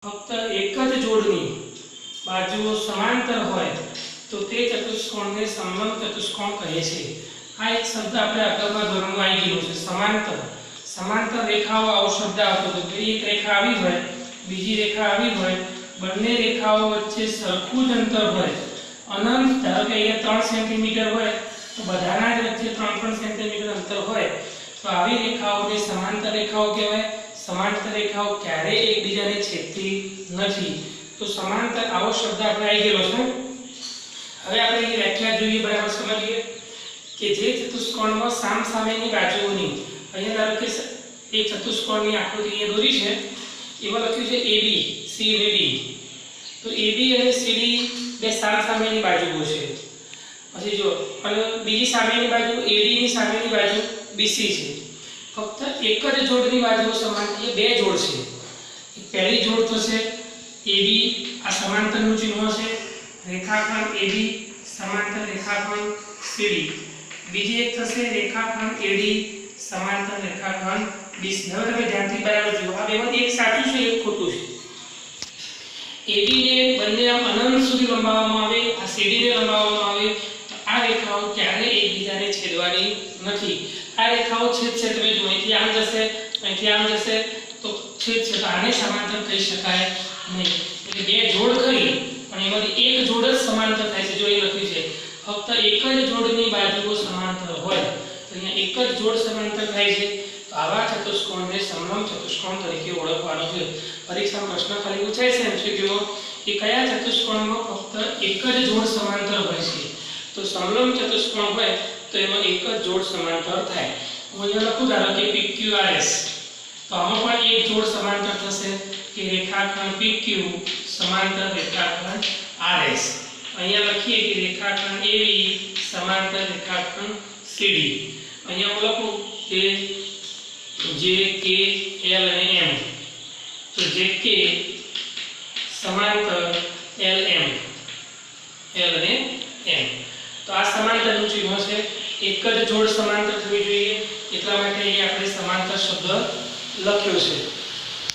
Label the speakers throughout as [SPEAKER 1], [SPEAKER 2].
[SPEAKER 1] फक्त एक ज जोड़नी बाजुओ समांतर होय तो ते चतुष्कोणने समलंब चतुष्कोण कहे छे। आ एक शब्द આપણે આગળના ધોરણમાં આવી ગયો છે समांतर। समांतर रेखाओं આવો શબ્દ આવતો હતો કે એક રેખા આવી હોય બીજી રેખા આવી હોય બંને રેખાઓ વચ્ચે સરખું જ અંતર હોય અનંત ધારો કે અહીંયા 3 સેન્ટીમીટર હોય તો બધાના જ વચ્ચે 3 સેન્ટીમીટર અંતર હોય તો આવી રેખાઓને समांतर રેખાઓ કહેવાય। समांतर रेखाओं क्यारे एकबीजाने छेदती नहीं तो समांतर आवो शब्द આપણે આવી ગયેલો છે। હવે આપણે એ વ્યાખ્યા જોઈએ બરાબર સમજીએ કે જે ચતુષ્કોણમાં સામસામેની બાજુઓની અહીંયા ધારો કે એક ચતુષ્કોણની આકૃતિ અહીંયા દોરી છે એમાં લખ્યું છે AB C અને D તો AB અને CD બે સામસામેની બાજુઓ છે। પછી જો અને બીજી સામેની બાજુ AD ની સામેની બાજુ BC છે। फक्त एक ज जोड़नी बाजुओ समान ये बे जोड़ छे। पहली जोड़ थशे AB आ समांतरनुं चिन्ह छे रेखाखंड AB समांतर रेखाखंड CD। बीजी एक थशे रेखाखंड AD समांतर रेखाखंड BC। હવે તમે ધ્યાનથી બરાબર જુઓ આ બેમાં એક સાચું છે એક ખોટું છે। AB ને બંને આમ અનંત સુધી લંબાવવામાં આવે આ CD ને લંબાવવામાં આવે તો આ રેખાઓ ક્યારે એકબીજાને છેદવાની નથી। आ रेखाओं छेद छेद में जो અહીંથી આમ જશે તો છેદ છે તો આને સમાંતર કહી શકાય નહીં। એટલે બે જોડ કરી પણ એમાંથી એક જોડ જ સમાંતર થાય છે। જો એ લખ્યું છે ફક્ત એક જ જોડની બાજુઓ સમાંતર હોય તો અહીંયા એક જ જોડ સમાંતર થાય છે તો આવા ચતુષ્કોણને સમલંબ ચતુષ્કોણ તરીકે ઓળખવાનો છે। પરીક્ષામાં પ્રશ્ન ખાલી પૂછાય છે એમસીક્યુમાં કે કયા ચતુષ્કોણમાં ફક્ત એક જ જોડ સમાંતર હોય છે તો સમલંબ ચતુષ્કોણ હોય तो एम एक जोड़ समांतर थाय। हूँ अहींया लखुं धारो के PQRS तो आमां पण एक जोड़ समांतर थशे कि रेखाखंड PQ समांतर रेखाखंड RS। अहींया लखीए कि रेखाखंड AB समांतर रेखाखंड CD। अहींया हूँ लखुं के JK L અને M तो JK समांतर LM L અને M तो आ समांतरનું ચિહ્ન છે एक ज जोड़ समांतर थवी જોઈએ એટલા માટે અહીં આપણે समांतर શબ્દ લખ્યો છે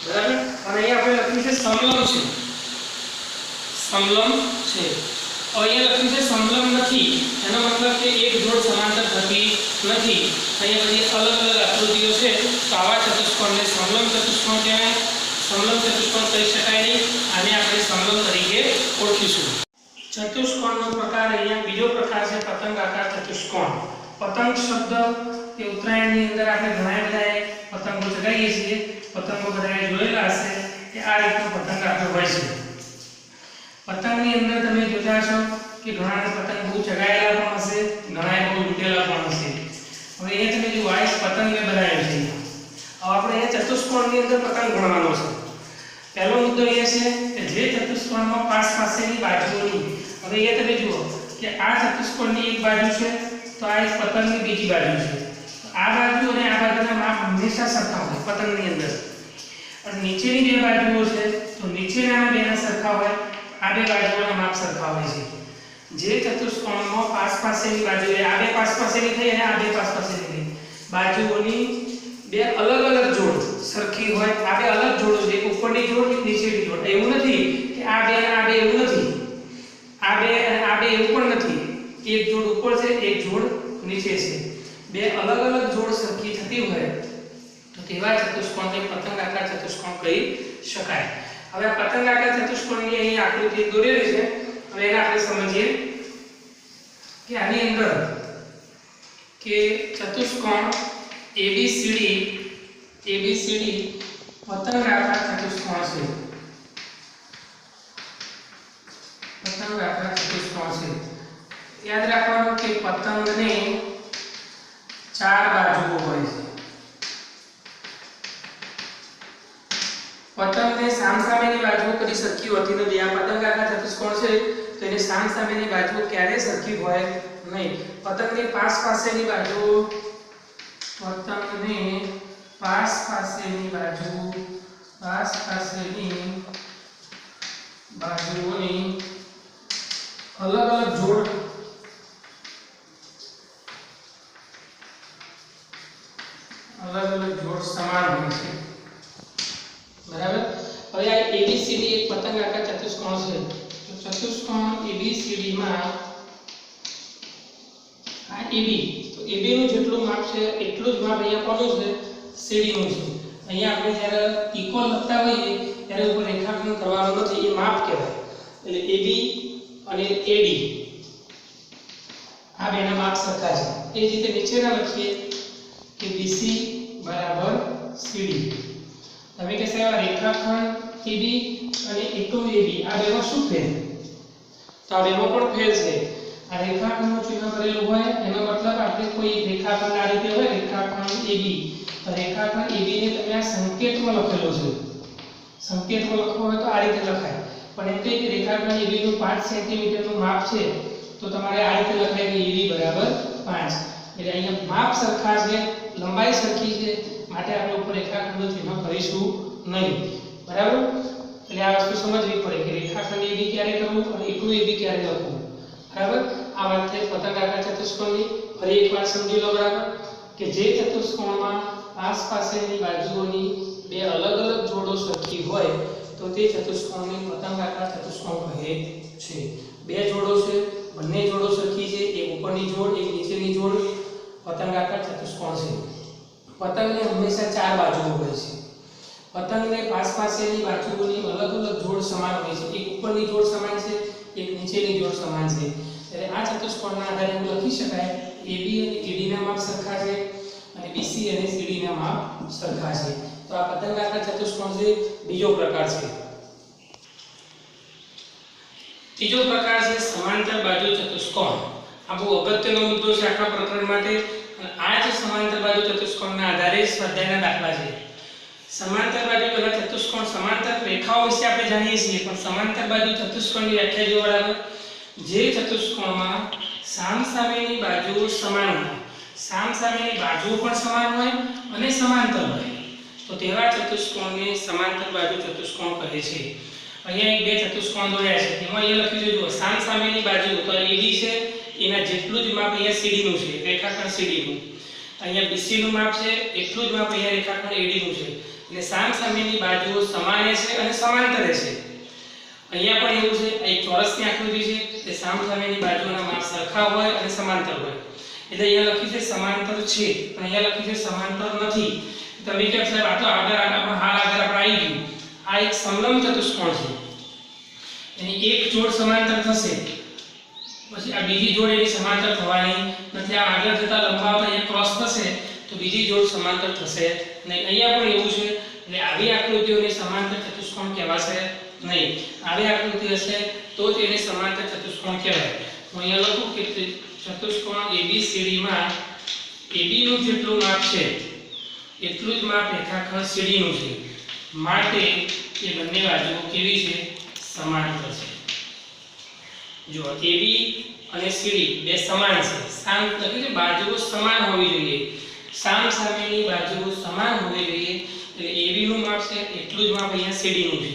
[SPEAKER 1] બરાબર। અને અહીં આપણે લખ્યું છે સમલંબ છે સમલંબ છે। અહીંયા લખ્યું છે સમલંબ નથી એનો મતલબ કે એક જોડ સમાંતર થતી નથી। અહીંયા બધી અલગ અલગ આકૃતિઓ છે તો આવા ચતુષ્કોણને સમલંબ ચતુષ્કોણ કહેવાય। સમલંબ ચતુષ્કોણ કહી શકાય નહીં આને આપણે સમલંબ તરીકે ઓળખીશું। चतुष्कोणનો प्रकार અહીંયા બીજો પ્રકાર છે પતંગાકાર ચતુષ્કોણ। પતંગ શબ્દ એ ઉત્તરાયણની અંદર આપણે ઘણા બધાએ પતંગો ચગાવીએ છીએ પતંગો બધાએ જોયેલા હશે કે આ રીતનો પતંગ આકાર હોય છે। પતંગની અંદર તમે જોતા હશો કે ઘણાને પતંગ બહુ ચગાવેલા પણ હશે ઘણાએ બહુ લૂંટેલા પણ હશે। હવે અહીંયા તમે જો આ પતંગ મેં બનાવ્યો છે। હવે આપણે અહીંયા ચતુષ્કોણની અંદર પતંગ ગણવાનો છે। पहलो मुद्दो ये है कि जे चतुष्कोण में पास पासेनी बाजुओनी હવે ये તમે જુઓ કે આ ચતુષ્કોણની એક બાજુ છે તો આ એક પતંગની બીજી બાજુ છે તો આ બાજુ અને આ બાજુના માપ હંમેશા સરખા હોય પતંગની અંદર અને નીચેની બે બાજુઓ છે તો નીચેના બેના સરખા હોય આ બે બાજુઓના માપ સરખા હોય છે। જે ચતુષ્કોણમાં પાસ પાસેની બાજુ આ બે પાસ પાસેની થઈ અને આ બે પાસ પાસેની થઈ બાજુઓની બે अलग अलग जोड़ सरखी होय आ बे अलग जोड़ो छे एक उपरनी जोड़ एक नीचेनी जोड़ एवुं नथी कि आ बे एवुं नथी आ बे एवुं पण नथी एक जोड़ ऊपर छे एक जोड़ नीचे छे बे अलग अलग जोड़ सरखी थती होय तो तेवा चतुष्कोणने पतंगाकार चतुष्कोण कही शकाय। हवे पतंगाकार चतुष्कोणनी અહીં આકૃતિ દોરેલી છે હવે એને આપણે સમજીએ કે આની અંદર કે ચતુષ્કોણ ABCD पतंगाकार चतुष्कोण से पतंगाकार चतुष्कोण से याद रखવાનું કે પતંગને ચાર બાજુઓ હોય છે। પતંગને સામસામેની બાજુઓ કદી સરખી હોતી નથી। આ પતંગાકાર ચતુષ્કોણ છે તો એની સામસામેની બાજુઓ ક્યારેય સરખી હોય નહીં। પતંગની પાસેની બાજુઓ पतंगने पास पासेनी बाजुओनी अलग अलग जोड़ समान होय छे बराबर। હવે આ એબીસીડી એક પતંગાકાર ચતુષ્કોણ છે તો ચતુષ્કોણ એબીસીડી માં આ એબી તો એબી નું જેટલું માપ છે એટલું જ માપ અહીંયા કોનું છે સીડી નું છે અહીંયા આપણે જ્યારે ઇક્વલ લખતા હોઈએ ત્યારે ઉપર રેખાખંડ કરવાનો નથી એ માપ કહેવાય એટલે એબી અને એડી આ બેના માપ સરખા છે એ જ રીતે નીચેના લખીએ કે બીસી બરાબર સીડી તમે કે સાહેબ રેખાખંડ એબી અને એકમ એબી આ બેમાં શું ફેર તો આ બેમાં પણ ફેર છે આ રેખાખંડનું ચિહ્ન કરેલું હોય એનો મતલબ આપણે કોઈ રેખાખંડ આ રીતે હોય રેખાખંડ એબી તો રેખાખંડ એબી ને તમે આ સંકેતમાં લખેલો છે સંકેતમાં લખવો હોય તો આ રીતે લખાય પણ એટલે કે રેખાખંડ એબી નું 5 સેન્ટીમીટર નું માપ છે તો તમારે આ રીતે લખાય કે એબી બરાબર 5 એટલે અહીંયા માપ સરખા છે લંબાઈ સરખી છે માટે આપણે ઉપર રેખાખંડનું ચિહ્ન કરીશું નહીં બરાબર એટલે આ વસ્તુ સમજવી પડે કે રેખાખંડ એબી ક્યારે કરવું અને એકલું એબી ક્યારે લખવું બરાબર આ વાત થઈ પતંગાકાર ચતુષ્કોણની ફરી એકવાર સમજી લો બરાબર કે જે ચતુષ્કોણમાં આસપાસની બાજુઓની બે અલગ અલગ જોડો સરખી હોય તો તે ચતુષ્કોણને પતંગાકાર ચતુષ્કોણ કહે છે બે જોડો છે બંને જોડો સરખી છે એક ઉપરની જોડ એક નીચેની જોડ પતંગાકાર ચતુષ્કોણ છે પતંગને હંમેશા ચાર બાજુઓ હોય છે પતંગને આસપાસની બાજુઓની અલગ અલગ જોડ સમાન હોય છે એક ઉપરની જોડ સમાન છે એક નીચેની જોડ સમાન છે એટલે આ ચતુષ્કોણના આધારે એવું લખી શકાય AB અને AD ના માપ સરખા છે અને BC અને CD ના માપ સરખા છે તો આ પતંગાકાર ચતુષ્કોણ છે બીજો પ્રકાર છે ત્રીજો પ્રકાર છે સમાંતર બાજુ ચતુષ્કોણ આ બહુ અગત્યનો મુદ્દો છે આખા પ્રકરણ માટે અને આ જ સમાંતર બાજુ ચતુષ્કોણના આધારે સ્વાધ્યાયના દાખલા છે સમાંતર બાજુ પેલા ચતુષ્કોણ સમાંતર રેખાઓ વિશે આપણે જાણીએ છીએ પણ સમાંતર બાજુ ચતુષ્કોણની વ્યાખ્યા જો બરાબર જે ચતુષ્કોણમાં સામસામેની બાજુઓ સમાન હોય સામસામેની બાજુઓ પણ સમાન હોય અને સમાંતર હોય તો તેવા ચતુષ્કોણને સમાંતર બાજુ ચતુષ્કોણ કહે છે અહીંયા એક બે ચતુષ્કોણ દોર્યા છે એમાં અહીંયા લખી દેજો સામસામેની બાજુ તો AD છે એના જેટલું જ માપ અહીંયા CD નું છે રેખાખંડ CD નું અહીંયા BC નું માપ છે એટલું જ માપ અહીંયા રેખાખંડ AD નું છે એટલે સામસામેની બાજુઓ સમાન છે અને સમાંતર છે અહીંયા પણ એવું છે આ એક ચોરસની આકૃતિ છે તે સામસામેની બાજુઓના માપ સરખા હોય અને સમાંતર હોય એટલે અહીંયા લખ્યું છે સમાંતર છે પણ અહીંયા લખ્યું છે સમાંતર નથી તમે કહો સાહેબ આ તો આગળ હાલ આગળ આપણે આવી ગયું આ એક સમલંબ ચતુષ્કોણ છે એની એક જોડ સમાંતર થશે પછી આ બીજી જોડ એની સમાંતર થવાની નથી આ આગળ જતા લંબાવતા અહીંયા ક્રોસ થશે તો બીજી જોડ સમાંતર થશે નહીં અહીંયા પણ એવું છે એટલે આવી આકૃતિઓને સમાંતર ચતુષ્કોણ કહેવાશે નહીં આવી આકૃતિ હશે તો જ એને સમાંતર ચતુષ્કોણ કહેવાય હું અહીંયા લખું કે ચતુષ્કોણ ABCD માં AB નું જેટલું માપ છે એટલું જ માપ રેખાખંડ CD નું છે માટે એ બંને બાજુઓ કેવી છે સમાંતર છે જો AB અને CD બે સમાન છે સામ એટલે કે બાજુઓ સમાન હોવી જોઈએ સામસામેની બાજુઓ સમાન હોવી જોઈએ એટલે AB નું માપ છે એટલું જ માપ અહીંયા CD નું છે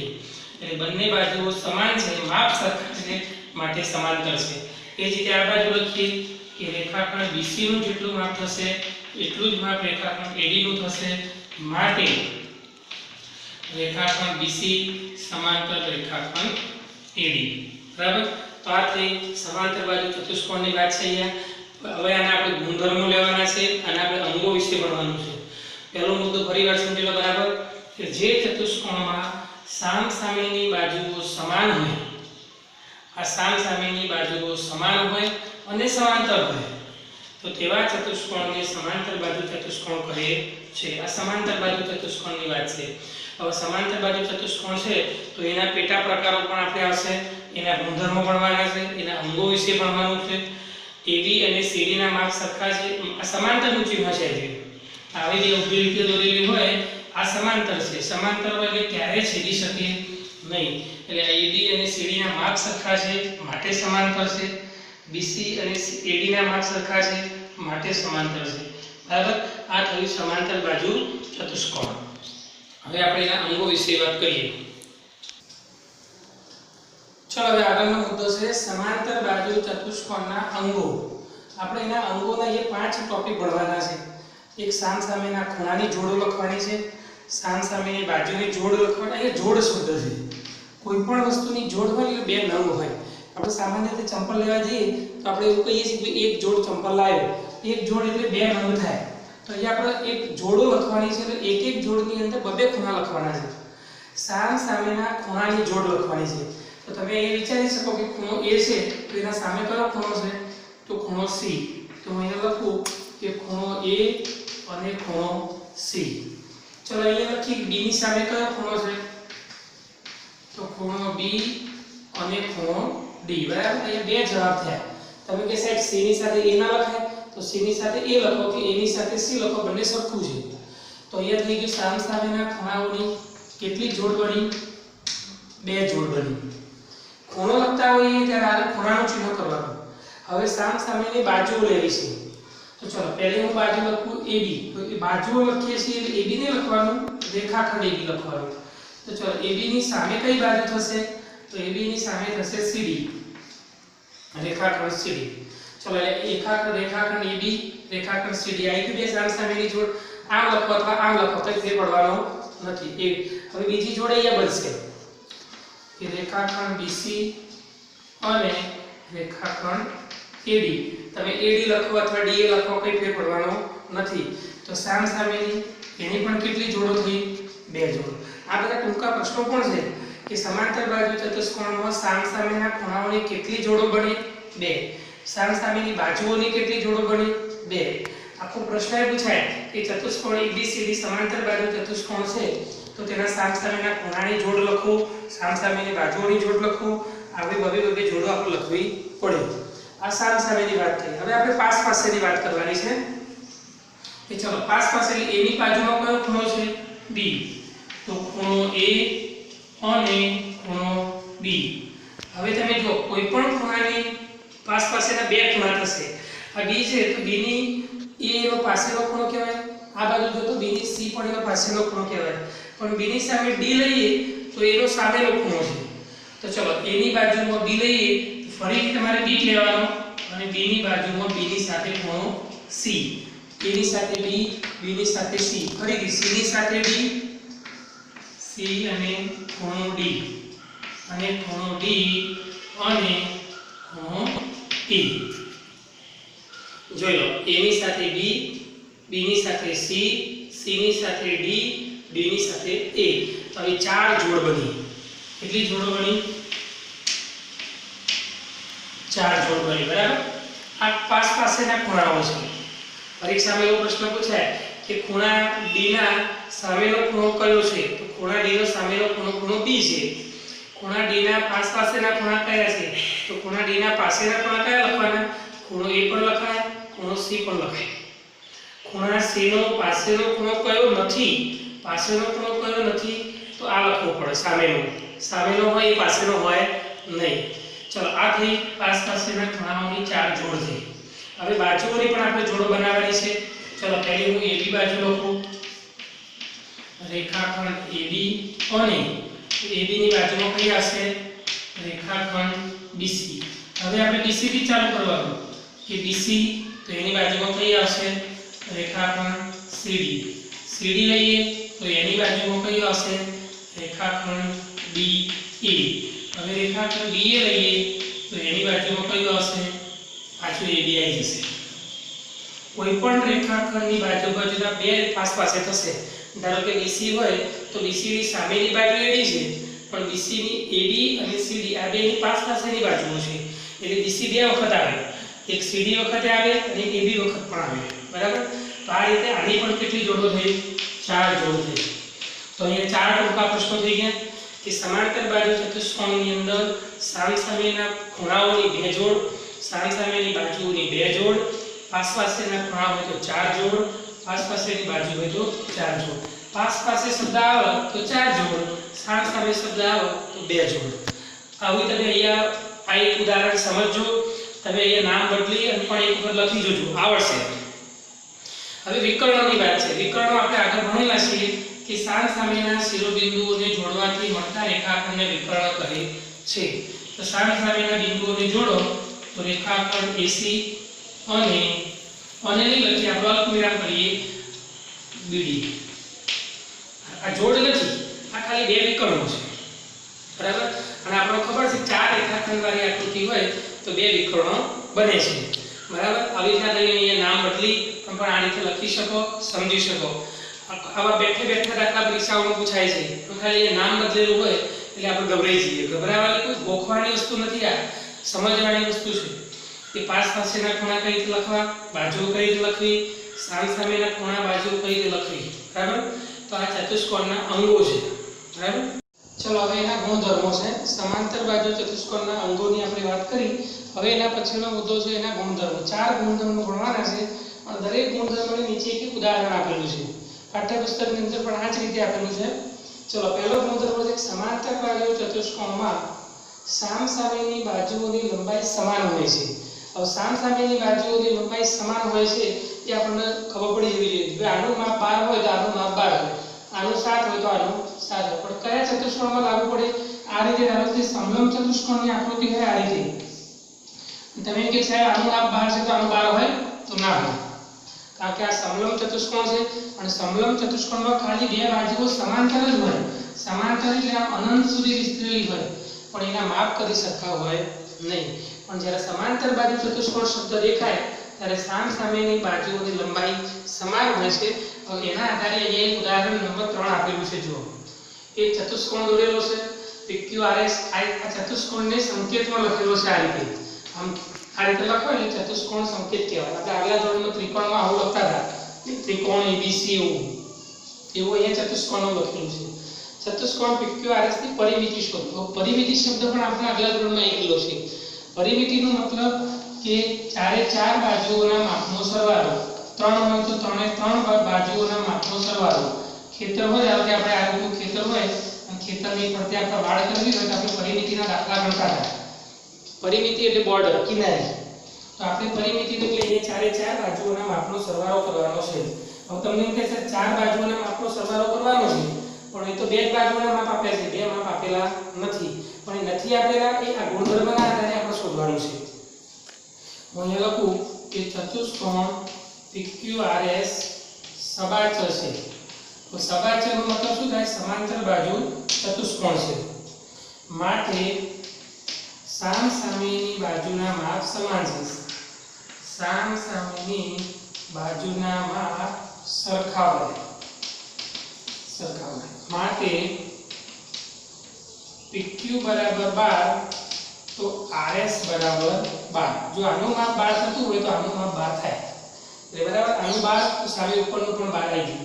[SPEAKER 1] એટલે બંને બાજુઓ સમાન છે માપ સરખા છે માટે સમાંતર છે એ જ રીતે આ બાજુ લખીએ કે રેખાખંડ BC નું જેટલું માપ થશે એટલું જ માપ રેખાખંડ AD નું થશે માટે રેખાખંડ BC સમાંતર રેખાખંડ AD બરાબર તો આ થઈ સમાંતર બાજુ ચતુષ્કોણની વાત છે અહીંયા હવે આના આપણે ગુણધર્મો લેવાના છે અને આપણે અંગો વિશે ભણવાનું છે પહેલો મુદ્દો ફરીવાર સમજી લો બરાબર કે જે ચતુષ્કોણમાં સામસામેની બાજુઓ સમાન હોય આ સામસામેની બાજુઓ સમાન હોય અને સમાંતર હોય તો તેવા ચતુષ્કોણને સમાંતર બાજુ ચતુષ્કોણ કહે છે આ સમાંતર બાજુ ચતુષ્કોણની વાત છે હવે સમાંતર બાજુ ચતુષ્કોણ છે તો એના પેટા પ્રકારો પણ આપણે આવશે એના ગુણધર્મો ભણવાના છે એના અંગો વિશે ભણવાનું છે AB અને CD ના માપ સરખા છે આ સમાંતરનું ચિહ્ન છે જે આવી જે ઊભી રીતે દોરેલી હોય આ સમાંતર છે સમાંતર હોય એટલે ક્યારે છેદી શકે નહીં એટલે AB અને CD ના માપ સરખા છે માટે સમાંતર છે BC અને AD ના માપ સરખા છે માટે સમાંતર છે બરાબર આ થયું સમાંતર બાજુ ચતુષ્કોણ હવે આપણે એના અંગો વિશે વાત કરીએ ચલો હવે આગળનો મુદ્દો છે સમાંતર બાજુ ચતુષ્કોણના અંગો આપણે એના અંગોના એ 5 ટોપિક ભણવાના છે એક સામસામેના ખૂણાની જોડો લખવાની છે સામસામેની બાજુની જોડ લખવાના. એ જોડ શબ્દ છે. કોઈ પણ વસ્તુની જોડ હોય એટલે બે નંગ હોય. આપણે સામાન્ય રીતે ચંપલ લેવા જઈએ તો આપણે એવું કહીએ છીએ કે એક જોડ ચંપલ લાવ્યો. એક જોડ એટલે બે નંગ થાય. તો અહીંયા આપણે એક જોડો લખવાની છે, એટલે એક એક જોડની અંદર બે ખૂણા લખવાના છે. સામસામેના ખૂણાની જોડ લખવાની છે. તો તમે એ વિચારી શકો કે ખૂણો A છે તો એના સામે કયો ખૂણો છે? તો ખૂણો C. તો હું અહીંયા લખું કે ખૂણો A અને ખૂણો C. ચલો અહીંયા લખી B ની સામે કયો ખૂણો છે? તો ખૂણો B અને ખૂણો D. બરાબર? અહીંયા બે જવાબ થયા. તમે કે સાહેબ C ની સાથે A ના લખાય, તો C ની સાથે A લખો કે A ની સાથે C લખો, બંને સરખું છે. તો અહીંયા થઈ ગયું સામસામેના ખૂણાઓની કેટલી જોડ બની? બે જોડ બની. ખૂણો લખતા હોઈએ ત્યારે આ ખૂણાનું ચિહ્ન કરવાનું. હવે સામસામેની બાજુઓ લેવી છે. તો ચલો પહેલી હું બાજુ લખું AB. તો એ બાજુઓ લખીએ છીએ એટલે AB ને લખવાનું, રેખાખંડ AB લખવાનું. તો ચલો AB ની સામે કઈ બાજુ થશે? તો AB ની સામે થશે CD, રેખાખંડ CD. ચલો એટલે રેખાખંડ AB, રેખાખંડ CD આવી ગયું. બે સામસામેની જોડ. આમ લખો અથવા આમ લખો તો ફેર પડવાનો નથી. એ હવે બીજી જોડ અહીંયા બનશે કે રેખાખંડ BC અને રેખાખંડ AD. તમે AD લખો અથવા DA લખો કઈ ફેર પડવાનો નથી. તો સામસામેની એની પણ કેટલી જોડો થઈ? બે જોડો. આ બધા ટૂંકા પ્રશ્નો પણ છે કે સમાંતર બાજુ ચતુષ્કોણમાં સામસામેના ખૂણાઓની કેટલી જોડો બને? બે. સામસામેની બાજુઓની કેટલી જોડો બને? બે. આખો પ્રશ્ન એ પૂછાય કે ચતુષ્કોણ ABCD સમાંતર બાજુ ચતુષ્કોણ છે તો તેના સામસામેના ખૂણાની જોડ લખો, સામસામેની બાજુઓની જોડ લખો. આવી બબે જોડો આપણે લખવી પડે. આ સામસામેની વાત થઈ. હવે આપણે પાસ પાસેની વાત કરવાની છે. કે ચલો પાસ પાસે A ની બાજુમાં કયો ખૂણો છે? B. તો ખૂણો A અને ખૂણો B. હવે તમે જો કોઈ પણ ખૂણાની પાસ પાસેના બે ખૂણા થશે. આ B છે તો B ની A નો પાસેનો ખૂણો કહેવાય. આ બાજુ જો તો B ની C પણ એનો પાસેનો ખૂણો કહેવાય. પણ B ની સામે D લઈએ તો એનો સામેનો ખૂણો છે. તો ચલો A ની બાજુમાં B લઈએ તો ફરીથી તમારે B લેવાનો અને B ની બાજુમાં B ની સાથે ખૂણો C. A ની સાથે B, B ની સાથે C. ફરીથી C ની સાથે D, C અને ખૂણો D અને ખૂણો D અને ખૂણો E. જોઈ લો A ની સાથે B, B ની સાથે C, C ની સાથે D, D ની સાથે A. તો હવે ચાર જોડ બની. કેટલી જોડો બની? ચાર જોડ બની. બરાબર? આ પાસ પાસેના ખૂણાઓ છે. પરીક્ષામાં એવો પ્રશ્ન પૂછાય કે ખૂણા D ના સામેનો ખૂણો કયો છે? તો ખૂણા D નો સામેનો ખૂણો B છે. ખૂણા D ના પાસ પાસેના ખૂણા કયા છે? તો ખૂણા D ના પાસેના ખૂણા કયા લખવાના? ખૂણો A પણ લખાય, ખૂણો C પણ લખાય. ખૂણા C નો પાસેનો ખૂણો કયો નથી? પાસેનો ખૂણો કયો નથી? તો આ લખવો પડે. સામેનો હોય એ પાસેનો હોય નહીં. ચલો આ થઈ પાસ પાસેના ખૂણાઓની ચાર જોડ થઈ. હવે બાજુઓની પણ આપણે જોડો બનાવવાની છે. ચલો પહેલી હું AB બાજુ લખું, રેખાખંડ AB અને AB ની બાજુમાં કઈ આવશે? રેખાખંડ BC. હવે આપણે BC થી ચાલુ કરવાનું કે BC તો એની બાજુમાં કઈ આવશે? રેખાખંડ CD. CD લઈએ તો એની બાજુમાં કઈ આવશે? રેખાખંડ DE. હવે રેખાખંડ DE લઈએ તો એની બાજુમાં કઈ આવશે? પાછું AB આવી જશે. કોઈ પણ રેખાખંડની બાજુના બે પાસ પાસે થશે. ધારો કે BC હોય તો BC ની સામેની બાજુ AD છે, પણ BC ની AD અને CD આ બેની પાસ પાસેની બાજુઓ છે. એટલે BC બે વખત આવે. એક CD વખતે આવે અને AB વખત પણ આવે. બરાબર? તો આ રીતે આની પણ કેટલી જોડો થઈ? ચાર જોડ થઈ. તો અહીંયા ચાર ટૂંકા પ્રશ્નો થઈ ગયા કે સમાંતર બાજુ ચતુષ્કોણની અંદર સામસામેના ખૂણાઓની બે જોડ, સામસામેની બાજુઓની બે જોડ, પાસ પાસેના ખૂણા હોય તો ચાર જોડ, પાસ પાસેની બાજુ હોય તો ચાર જોડ. પાસ પાસે શબ્દ આવે તો ચાર જોડ, સામસામે શબ્દ આવે તો બે જોડ. આવી તમે અહીંયા આ એક ઉદાહરણ સમજજો. તમે અહીંયા નામ બદલી અને પણ એક વખત લખી જોજો, આવડશે. હવે વિકર્ણોની વાત છે. વિકર્ણો આપણે આગળ ભણેલા છીએ કે સામસામેના શિરોબિંદુઓને જોડવાથી મળતા રેખાખંડને વિકર્ણ કહે છે. તો સામસામેના બિંદુઓને જોડો તો રેખાખંડ AC અને નહીં લખી આપણે અલ્પવિરામ કરીએ BD. આ જોડ નથી, આ ખાલી બે વિકર્ણો છે, બરાબર. અને આપણને ખબર છે ચાર રેખાખંડવાળી આકૃતિ હોય તો બે વિકર્ણો બને છે, બરાબર. આવી રીતના તમે અહીંયા નામ બદલી પણ આ રીતે લખી શકો, સમજી શકો. આવા બેઠે બેઠા દાખલા પરીક્ષાઓમાં પૂછાય છે, તો ખાલી એ નામ બદલેલું હોય એટલે આપણે ગભરાઈ જઈએ. ગભરાવાની કોઈ ગોખવાની વસ્તુ નથી, આ સમજવાની વસ્તુ છે. એ પાસ પાસેના ખૂણા કઈ રીતે લખવા, બાજુ કઈ રીતે લખવી, સામસામેના ખૂણા બાજુ કઈ રીતે લખવી, બરાબર. તો આ ચતુષ્કોણના અંગો છે, બરાબર. ચલો હવે એના ગુણધર્મો છે. સમાંતર બાજુ ચતુષ્કોણના અંગોની આપણે વાત કરી. હવે એના પછીનો મુદ્દો છે એના ગુણધર્મો. ચાર ગુણધર્મો ભણવાના છે અને દરેક ગુણધર્મની નીચે એક ઉદાહરણ આપેલું છે. પાઠ્યપુસ્તકની અંદર પણ આ જ રીતે આપેલું છે. ચલો પહેલો ગુણધર્મ છે સમાંતર બાજુ ચતુષ્કોણમાં સામસામેની બાજુઓની લંબાઈ સમાન હોય છે. હવે સામસામેની બાજુઓની લંબાઈ સમાન હોય છે એ આપણને ખબર પડી જવી જોઈએ. જો આનું માપ 12 હોય તો આનું માપ 12 હોય, આનું 7 હોય તો આનું 7 હોય. પણ કયા ચતુષ્કોણમાં લાગુ પડે? આ રીતે ધારો કે સમલંબ ચતુષ્કોણની આકૃતિ હોય આ રીતે, તમે કે સાહેબ આનું માપ 12 છે તો આનું 12 હોય તો ના હોય, કારણ કે આ સમલંબ ચતુષ્કોણ છે અને સમલંબ ચતુષ્કોણમાં ખાલી બે બાજુઓ સમાંતર જ હોય. સમાંતર એટલે આમ અનંત સુધી વિસ્તરેલી હોય, પણ એના માપ કદી સરખા હોય નહીં. પણ જ્યારે સમાંતર બાજુ ચતુષ્કોણ શબ્દ દેખાય ત્યારે સામસામેની બાજુઓની લંબાઈ સમાન હોય છે. હવે એના આધારે અહીંયા એક ઉદાહરણ નંબર 3 આપેલું છે. જુઓ, એક ચતુષ્કોણ દોરેલો છે PQRS. આ ચતુષ્કોણને સંકેતમાં લખેલો છે આ રીતે. આમ આ રીતે લખો એટલે ચતુષ્કોણ સંકેત કહેવાય. આપણે આગલા ધોરણમાં ત્રિકોણમાં આવું લખતા હતા, ત્રિકોણ ABC એવું અહીંયા ચતુષ્કોણનું લખેલું છે. ચતુષ્કોણ PQRS ની પરિમિતિ શોધો. પરિમિતિ શબ્દ પણ આપણે આગલા ધોરણમાં આવેલો છે. પરિમિતિનો મતલબ કે ચારે ચાર બાજુઓના માપનો સરવાળો, 3 હોય તો ત્રણે ત્રણ બાજુઓના માપનો સરવાળો. ખેતર હોય કે આપણે આ રીતનું ખેતર હોય અને ખેતરની ફરતે આપણે વાડ કરવી હોય તો આપણે પરિમિતિના દાખલા ગણતા હતા. પરિમિતિ એટલે બોર્ડર, કિનારી. તો આપણે પરિમિતિ એટલે એ ચારે ચાર બાજુઓના માપનો સરવાળો કરવાનો છે. હવે તમને એમ કહેશે ચાર બાજુઓના માપનો સરવાળો કરવાનો છે, પણ એ તો બે બાજુઓના માપ આપ્યા છે, બે માપ આપેલા નથી. પણ એ નથી આપેલા એ આ ગુણધર્મના આધારે આપણે શોધવાનું છે. હું અહીંયા લખું કે ચતુષ્કોણ PQRS સબાચર છે. તો સબાચરનો મતલબ શું થાય? સમાંતર બાજુ ચતુષ્કોણ છે. માટે સામસામેની બાજુના માપ સમાન છે. સામસામેની બાજુના માપ સરખા હોય. માટે PQ બરાબર 12 તો RS બરાબર 12. જો આનું માપ 12 થતું હોય તો આનું માપ 12 થાય. એટલે બરાબર આનું 12 તો સામે ઉપરનું પણ 12 આવી ગયું.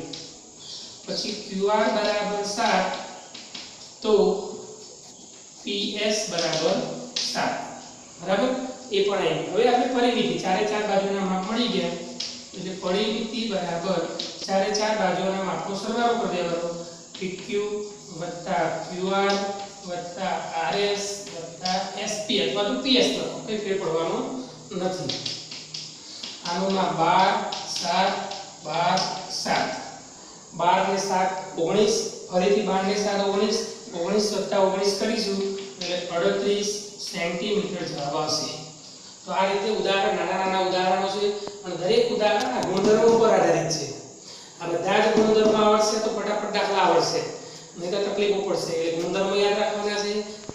[SPEAKER 1] પછી QR બરાબર 7 તો PS બરાબર 7. બરાબર એ પણ આવી. હવે આપણે પરિમિતિ ચારે ચાર બાજુના માપ મળી ગયા એટલે પરિમિતિ બરાબર ચારે ચાર બાજુના માપનો સરવાળો કરી દેવાનો. PQ QR RS SP અથવા તો PS લખો, કઈ ફેર પડવાનો નથી. આનું માપ 12 7 12 ને 7 19, ફરીથી 12 ને 7 19, 19 + 19 કરીશું એટલે 38 સેન્ટીમીટર જવાબ આવશે. તો આ રીતે ઉદાહરણ, નાના ઉદાહરણો છે અને દરેક ઉદાહરણ આ ગુણધર્મો પર આધારિત છે. આ બધા જ ગુણધર્મો આવડશે તો ફટાફટ દાખલા આવડશે, નહીં તો તકલીફો પડશે. એટલે ગુણધર્મો યાદ રાખવાના છે,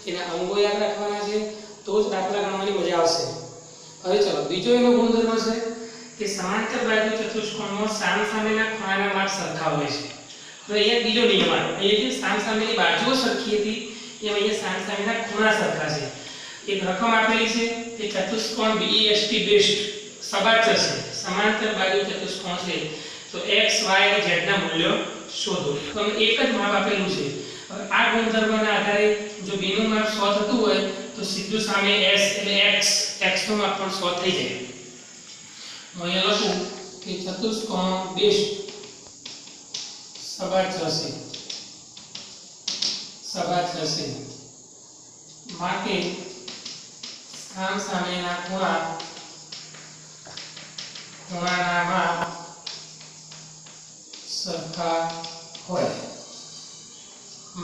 [SPEAKER 1] એના અંગો યાદ રાખવાના છે, તો જ દાખલા ગણવાની મજા આવશે. હવે ચલો બીજો એનો ગુણધર્મ છે કે સમાંતર બાજુ ચતુષ્કોણમાં સામસામેના ખૂણાના માપ સરખા હોય છે. તો અહીંયા બીજો નિયમ આવે. અહીંયા જે સામસામેની બાજુઓ સરખી હતી એમ અહીંયા સામસામેના ખૂણા સરખા છે. એક રકમ આપેલી છે કે ચતુષ્કોણ BEST બેસ્ટ સબાચર છે, સમાંતર બાજુ ચતુષ્કોણ છે. તો x y અને z ના મૂલ્યો શોધો. તમને એક જ માપ આપેલું છે. હવે આ ગુણધર્મના આધારે જો b નું માપ 100 થતું હોય તો સીધું સામે s એટલે x નું માપ પણ 100 થઈ જાય. હું અહીંયા લખું કે ચતુષ્કોણ બેસ્ટ સબાચર છે. માટે સામસામેના ખૂણાના માપ સરખા હોય.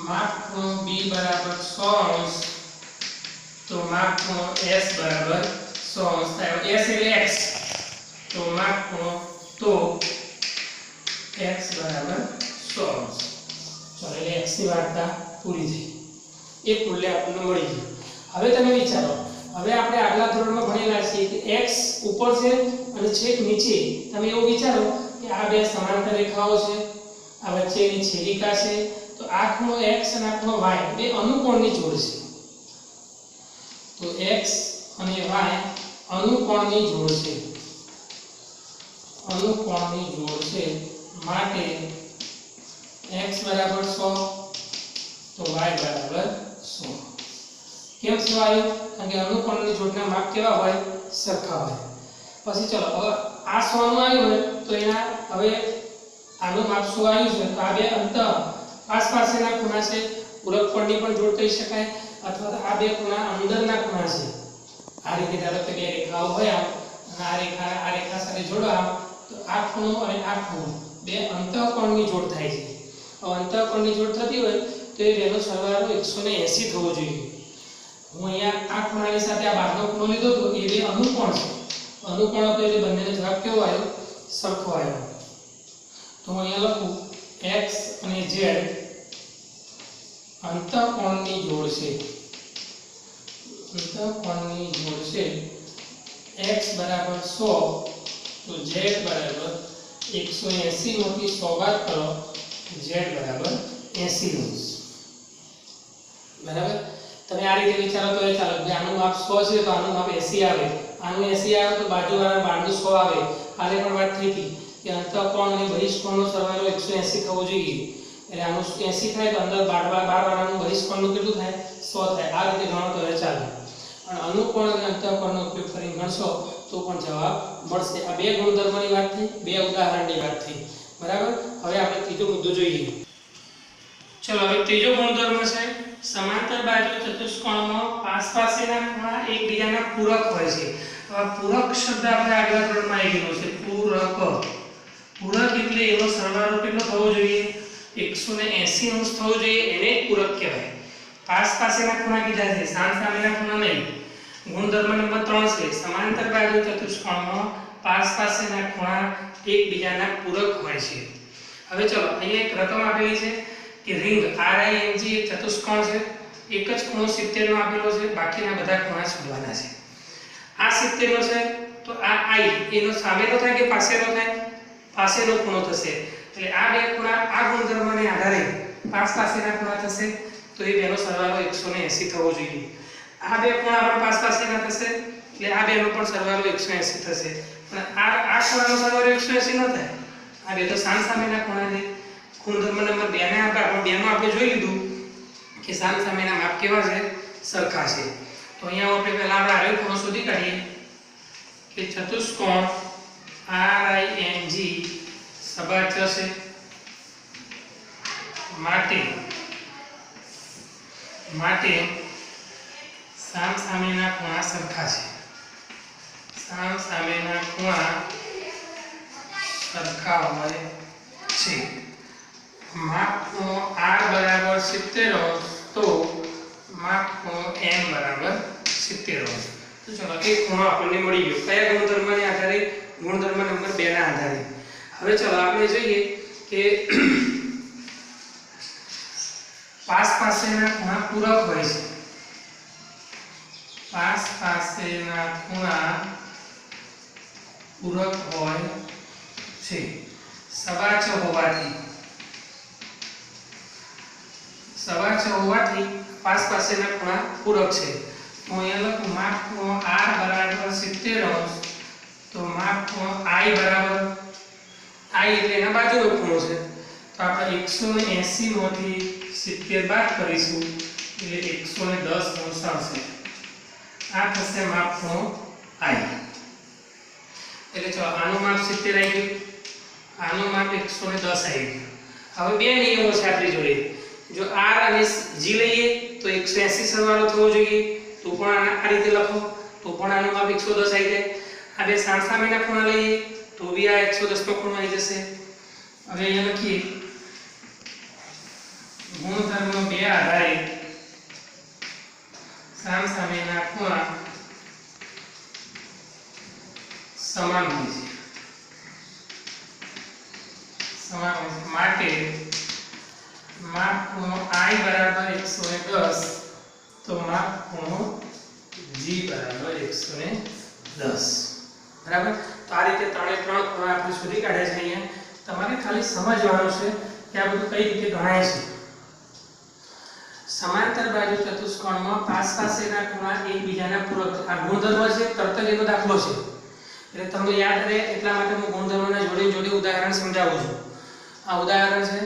[SPEAKER 1] માપ ખૂણો b બરાબર 100 તો માપ ખૂણો s બરાબર 100 થાય. s એટલે x તો માપ ખૂણો તો x બરાબર 100. चलो એટલે x ની વાર્તા પૂરી થઈ એક મૂલ્ય આપણને મળી ગયું હવે તમે વિચારો હવે આપણે આગલા ધોરણમાં ભણેલા છીએ કે x ઉપર છે અને છેક નીચે તમે એવું વિચારો કે આ બે સમાંતર રેખાઓ છે આ વચ્ચેની છેદિકા છે તો આ ખૂણો x અને આ ખૂણો y બે અનુકોણની જોડ છે તો x અને y અનુકોણની જોડ છે માટે x બરાબર 100 તો y બરાબર 100 કેમ શું આવ્યું કારણ કે અનુકોણની જોડના માપ કેવા હોય સરખા હોય પછી ચલો હવે આ 100 નું આવ્યું હોય તો એના હવે આનું માપ શું આવ્યું છે તો આ બે અંતર આસપાસના ખૂણા છે પૂરક કોણની પણ જોડ કહી શકાય અથવા તો આ બે ખૂણા અંદરના ખૂણા છે આ રીતે ધારો કે બે રેખાઓ હોય અને આ રેખા સાથે જોડો તો આ ખૂણો અને આ ખૂણો બે અંતઃકોણની જોડ થાય છે હવે અંતઃકોણની જોડ થતી હોય તો એ બેનો સરવાળો 180 થવો જોઈએ હું અહીંયા આ ખૂણાની સાથે આ બહારનો ખૂણો લીધો તો એ બે અનુકોણ છે અનુકોણ હતો એટલે બંનેનો જવાબ કેવો આવ્યો સરખો આવ્યો તો હું અહીંયા લખું x અને z અંતઃકોણની જોડ છે x બરાબર 100 તો z બરાબર 180 માંથી 100 બાદ કરો z બરાબર 80 બરાબર તમે આ રીતે વિચારો તો ચાલો કે આનું માપ 100 છે તો આનું માપ 80 આવે આનું 80 આવે તો બાજુવાળા બારનું 100 આવે આને પણ વાત થઈ હતી કે અંતઃકોણ અને બહિષ્કોણનો સરવાળો 180 થવો જોઈએ એટલે આનું 80 થાય તો અંદર બારવાળાનું બહિષ્કોણનું કેટલું થાય 100 થાય આ રીતે ગણો તો ચાલે અને અનુકોણ અને અંતઃકોણનો ઉપયોગ કરીને ગણશો તો પણ જવાબ મળશે આ બે ગુણધર્મોની વાત થઈ બે ઉદાહરણની વાત થઈ બરાબર હવે આપણે ત્રીજો મુદ્દો જોઈએ ચલો હવે ત્રીજો ગુણધર્મ છે સમાંતર બાજુ ચતુષ્કોણમાં આસપાસના ખૂણા એકબીજાના પૂરક હોય છે આ પૂરક શબ્દ આપણે આગલા ધોરણમાં આવી ગયો છે પૂરક એટલે એનો સરવાળો કેટલો થવો જોઈએ 180 અંશ થવો જોઈએ એને પૂરક કહેવાય આસપાસના ખૂણા કીધા છે સામસામેના ખૂણા નહીં ગુણધર્મ નંબર 3 છે સમાંતર બાજુ ચતુષ્કોણમાં આસપાસના ખૂણા એકબીજાના પૂરક હોય છે હવે ચલો અહીંયા એક રકમ આપેલી છે કે રિંગ RING એક ચતુષ્કોણ છે એક જ ખૂણો 70 નો આપેલો છે બાકીના બધા ખૂણા શોધવાના છે આ 70 નો છે તો આ I એનો સામેનો થાય કે પાસેનો થાય પાસેનો ખૂણો થશે એટલે આ બે ખૂણા આ ગુણધર્મને આધારે આસપાસના ખૂણા થશે તો એ બેનો સરવાળો 180 થવો જોઈએ આ બે ખૂણા પણ આસપાસના થશે એટલે આ બેનો પણ સરવાળો 180 થશે પણ આ ખૂણાનો સરવાળો 180 ન થાય આ બે તો સામસામેના ખૂણા છે ગુણધર્મ નંબર 2 ને આપણે જોઈ લીધું કે સામસામેના માપ કેવા છે સરખા છે તો અહીંયા આપણે પહેલા આપણે આરે ખૂણો શોધી કાઢીએ કે ચતુષ્કોણ RING સબાચ છે માટે સામસામેના ખૂણા સરખા છે સામસામેના ખૂણા સરખા હોય છે માપ ખૂણો R બરાબર 70 તો માપ ખૂણો M બરાબર 70 તો ચલો એક ખૂણો આપણને મળી ગયો કયા ગુણધર્મને આધારે ગુણધર્મ નંબર 2 ના આધારે હવે ચલો આપણે જોઈએ કે પાસેના ખૂણા પૂરક હોય છે પાસેના ખૂણા પૂરક હોય છે સવાચ હોવાથી પાસેના ખૂણા પૂરક છે તો અહીંયા લખું માપ ખૂણો R બરાબર 70 અંશ તો માપ ખૂણો I બરાબર I એટલે એના બાજુનો ખૂણો છે તો આપણે 180 માંથી 70 બાદ કરીશું એટલે 110 અંશ આવશે આ થશે માપ ખૂણો I એટલે ચલો આનું માપ 70 આવી ગયું આનું માપ 110 આવી ગયું હવે બે નિયમો છે આપણી જોડે જો R અને G લઈએ તો 180 સરવાળો થવો જોઈએ તો પણ આ રીતે લખો તો પણ આનું માપ 110 આવી જાય આ બે સામસામેના ખૂણા લઈએ તો બી આ 110 નો ખૂણો આવી જશે હવે અહીંયા લખીએ ગુણધર્મ 2 આધારે સામસામેના ખૂણા સમાન હોય છે માપ ખૂણો I બરાબર 110 તો માપ ખૂણો G બરાબર 110 બરાબર। તો આ રીતે ત્રણે ત્રણ ખૂણા આપણે શોધી કાઢ્યા છે। અહીંયા તમારે ખાલી સમજવાનું છે કે આ બધું કઈ રીતે ગણાય છે। समांतर बाजू चतुष्कोण में पास पासेना खूणा एकबीजाना पूरक आ गुणधर्म छे तरत ज एनो दाखलो छे એટલે તમને યાદ રહે એટલા માટે હું ગુણધર્મના જોડે જોડે ઉદાહરણ સમજાવું છું। આ ઉદાહરણ છે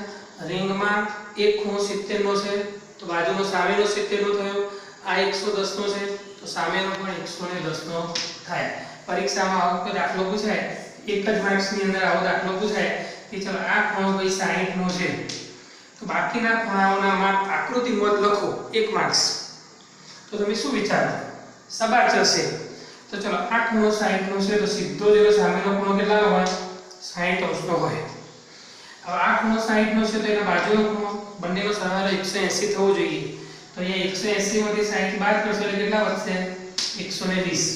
[SPEAKER 1] રિંગમાં એક ખૂણો 70 નો છે તો બાજુનો સામેનો 70 નો થયો, આ 110 નો છે તો સામેનો પણ 110 નો થાય। પરીક્ષામાં આવો કોઈ દાખલો પૂછાય એક જ માર્ક્સની અંદર આવો દાખલો પૂછાય કે ચલો આ ખૂણો ભાઈ 60 નો છે तो बाकीना ખૂણાઓના માપ આકૃતિ મત લખો 1 માર્ક્સ તો તમે શું વિચારો સબાચર છે તો ચલો આ ખૂણો 60 નો છે તો સીધો જેનો સામેનો ખૂણો કેટલાનો હોય 60 અંશનો હોય। હવે આ ખૂણો 60 નો છે તો એના બાજુનો ખૂણો બંનેનો સરવાળો 180 થવો જોઈએ તો અહીંયા 180 માંથી 60 બાદ કરશો એટલે કેટલા વધશે 120।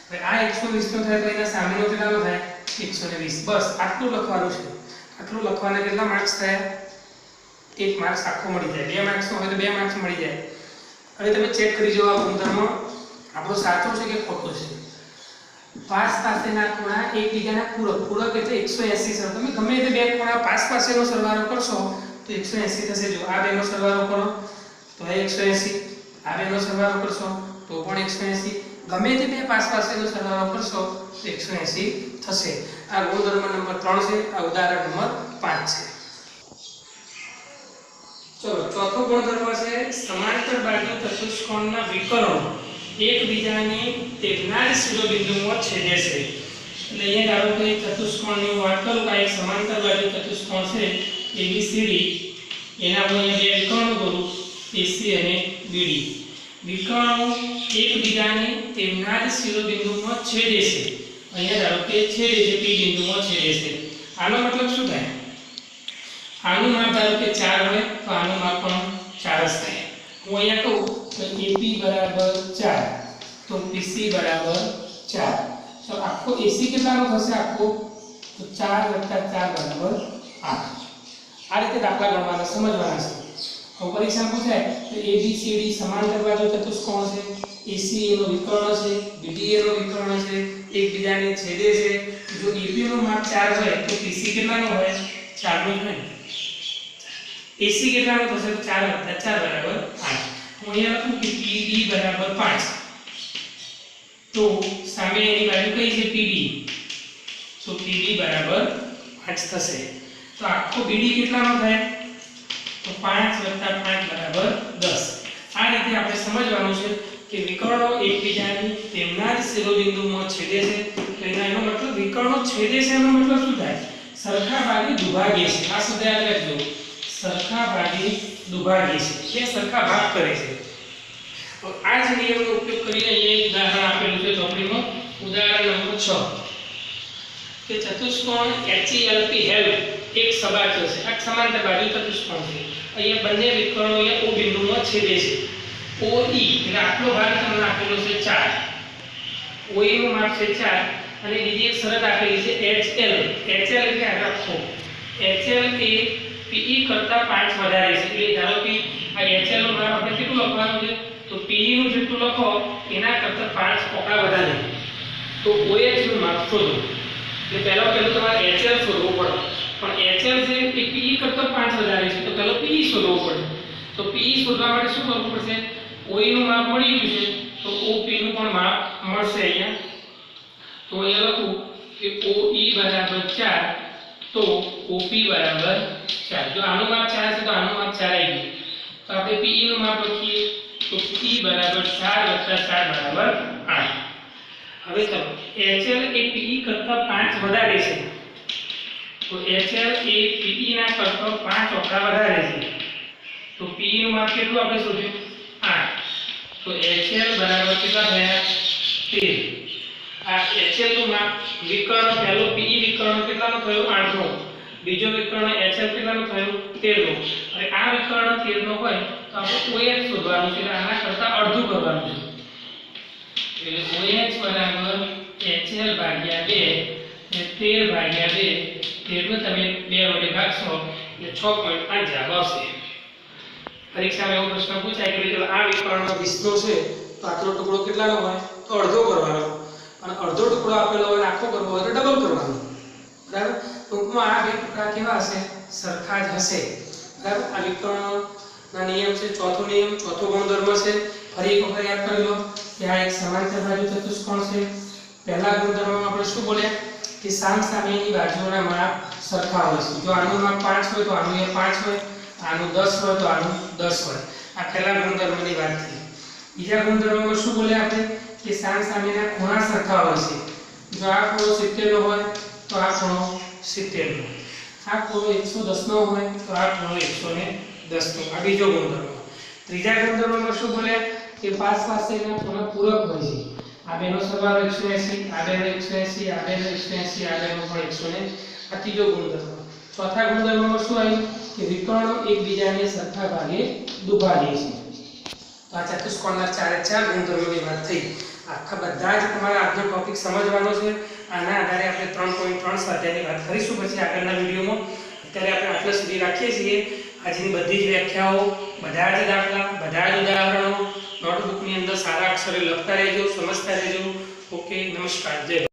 [SPEAKER 1] હવે આ 120 નો થાય તો એના સામેનો કેટલાનો થાય 120 બસ આટલું લખવાનું છે। આટલું લખવાના કેટલા માર્ક્સ થાય 1 मार्क्स आखो मळी जाय 2 मार्क्स नो होय तो 2 मार्क्स मळी जाय। હવે તમે ચેક કરી જો આ ગુણધર્મ આપણો સાચો છે કે ખોટો છે। પાસ પાસેના ખૂણા એકબીજાના પૂરક પૂરક એટલે 180 છે। તમે ગમે તે બે ખૂણા પાસ પાસેનો સરવાળો કરશો તો 180 થશે। જો આ બેનો સરવાળો કરો તો 180, આ બેનો સરવાળો કરશો તો પણ 180, ગમે તે બે પાસ પાસેનો સરવાળો કરશો તો 180 થશે। આ ગુણધર્મ નંબર 3 છે। આ ઉદાહરણ નંબર 5 છે। चलो चौथो गुणधर्म है समांतर बाजू चतुष्कोणना विकर्णो एकबीजानी तेजना ज शिरोबिंदुओं छेदे छे। એટલે અહીંયા ધારો કે ચતુષ્કોણની વાત કરું કે એક સમાંતર બાજુ ચતુષ્કોણ છે ABCD એના હું અહીંયા બે વિકર્ણો કરું AC અને BD। વિકર્ણો એકબીજાની તેના જ શિરોબિંદુમાં છેદે છે। અહીંયા ધારો કે છેદે છે P બિંદુમાં છેદે છે। આનો મતલબ શું થાય આનું માપ ધારો કે 4 હોય તો આનું માપ પણ 4 જ થાય। હું અહીંયા કહું તો AP બરાબર 4 તો PC બરાબર 4 તો આખો AC કેટલાનો થશે આખો તો 4 + 4 બરાબર 8। આ રીતે દાખલા ગણવાના સમજવાના છે। હવે પરીક્ષા પૂછાય તો ABCD સમાંતર બાજુ ચતુષ્કોણ છે, AC એનો વિકર્ણ છે, BD એનો વિકર્ણ છે, એકબીજાને છેદે છે। જો AP નું માપ 4 હોય તો PC કેટલાનો હોય 4 નો જ હોય। AC કેટલાનો થશે તો 4 + 4 બરાબર 8। હું અહીંયા લખું કે PD બરાબર 5 તો સામે એની બાજુ કઈ છે PD તો PD બરાબર 5 થશે। તો આખો BD કેટલાનો થાય તો 5 + 5 બરાબર 10। આ રીતે આપણે સમજવાનું છે કે વિકર્ણો એકબીજાની તેમના જ શિરોબિંદુમાં છેદે છે તો એનો મતલબ વિકર્ણો છેદે છે એનો મતલબ શું થાય સરખા ભાગે દુભાગે છે। આ શબ્દ યાદ રાખજો સરખા ભાગે દુભાગે છે કે સરખા ભાગ કરે છે। તો આ જ નિયમનો ઉપયોગ કરીને અહીંયા એક ઉદાહરણ આપેલું છે ચોપડીમાં ઉદાહરણ નંબર 6 કે ચતુષ્કોણ HELP એક સબાચર છે। આ સમાંતર બાજુ ચતુષ્કોણ છે। અહીંયા બંને વિકર્ણો અહીંયા O બિંદુમાં છેદે છે। OE એટલે આટલો ભાગ તમને આપેલો છે 4, OE નું માપ છે 4 અને બીજી એક શરત આપેલી છે HL એટલે આખો HL એ PE કરતા 5 વધારે છે। એટલે ધારો કે આ HL નું માપ આપણે કેટલું લખવાનું છે તો PE નું જેટલું લખો એના કરતા 5 પોકા વધારે તો OH નું માપ શોધો। એટલે પહેલું તમારે HL શોધવું પડે પણ HL છે એ PE કરતા 5 વધારે છે તો પહેલો PE શોધવું પડે। તો PE શોધવા માટે શું કરવું પડશે OE નું માપ મળી ગયું છે તો OP નું પણ માપ મળશે અહીંયા। તો અહીંયા લખું કે OE બરાબર 4 तो OP बराबर 4। जो आनु माप 4 છે તો આનું માપ 4 આવી ગયું તો આપણે PE નું માપ લખીએ તો PE બરાબર 4 + 4 બરાબર 8। હવે ચલો HL એ PE કરતા 5 વધારે છે તો HL એ PE ના કરતા 5 ઓકા વધારે છે તો PE નું માપ કેટલું આપણે શોધ્યું 8 તો HL બરાબર કેટલા થયા 13। આ HL નું માપ વિકર્ણ પહેલો PE વિકર્ણ કેટલાનો થયો 8 નો, બીજો વિકર્ણ HL કેટલાનો થયો 13 નો। અને આ વિકર્ણ 13 નો હોય તો આપણે OH શોધવાનું છે આના કરતા અડધું કરવાનું છે એટલે OH બરાબર HL ભાગ્યા 2 એટલે 13 ભાગ્યા 2 13 ને તમે 2 વડે ભાગશો એટલે 6.5 જવાબ આવશે। પરીક્ષામાં એવો પ્રશ્ન પૂછાય કે ભાઈ આ વિકર્ણનો 20નો છે તો આટલો ટુકડો કેટલાનો હોય તો અડધો કરવાનો, અને અડધો ટુકડો આપેલો હોય આખો કરવો હોય તો ડબલ કરવાનો, બરાબર. ટૂંકમાં આ બે ટુકડા કેવા હશે? સરખા જ હશે, બરાબર. આ વિકર્ણના નિયમ છે, ચોથો નિયમ, ચોથો ગુણધર્મ છે. ફરી એક વખત યાદ કરી લો કે આ એક સમાંતર બાજુ ચતુષ્કોણ છે. પહેલા ગુણધર્મમાં આપણે શું બોલ્યા કે સામસામેની બાજુઓના માપ સરખા હોય છે. જો આનું માપ 5 હોય તો આનું એ 5 હોય, આનું 10 હોય તો આનું 10 હોય. આ પહેલા ગુણધર્મની વાત થઈ. બીજા ગુણધર્મમાં શું બોલ્યા આપણે કે સામસામેના ખૂણા સરખા હોય છે. જો આ ખૂણો 70 નો હોય તો આ ખૂણો 70 નો, આ ખૂણો 110 નો હોય તો આ ખૂણો 110 નો. આ બીજો ગુણધર્મ. ત્રીજા ગુણધર્મમાં શું બોલ્યા કે પાસેના ખૂણા પૂરક હોય છે. આ બેનો સરવાળો 180, આ બેનો 180, આ બેનો 180, આ બેનો પણ 180. આ ત્રીજો ગુણધર્મ. ચોથા ગુણધર્મમાં શું આવ્યું કે વિકર્ણો એકબીજાને સરખા ભાગે દુભાગે છે. તો આ ચતુષ્કોણના ચારે ચાર ગુણધર્મોની વાત થઈ. આખા બધા જ તમારે આજનો ટોપિક સમજવાનો છે. આના આધારે આપણે 3.3 સ્વાધ્યાયની વાત કરીશું પછી આગળના વિડીયોમાં. અત્યારે આપણે આટલા સુધી રાખીએ છીએ. આજની બધી જ વ્યાખ્યાઓ, બધા જ દાખલા, બધા જ ઉદાહરણો નોટબુકની અંદર સારા અક્ષરે લખતા રહેજો, સમજતા રહેજો. ઓકે, નમસ્કાર, જય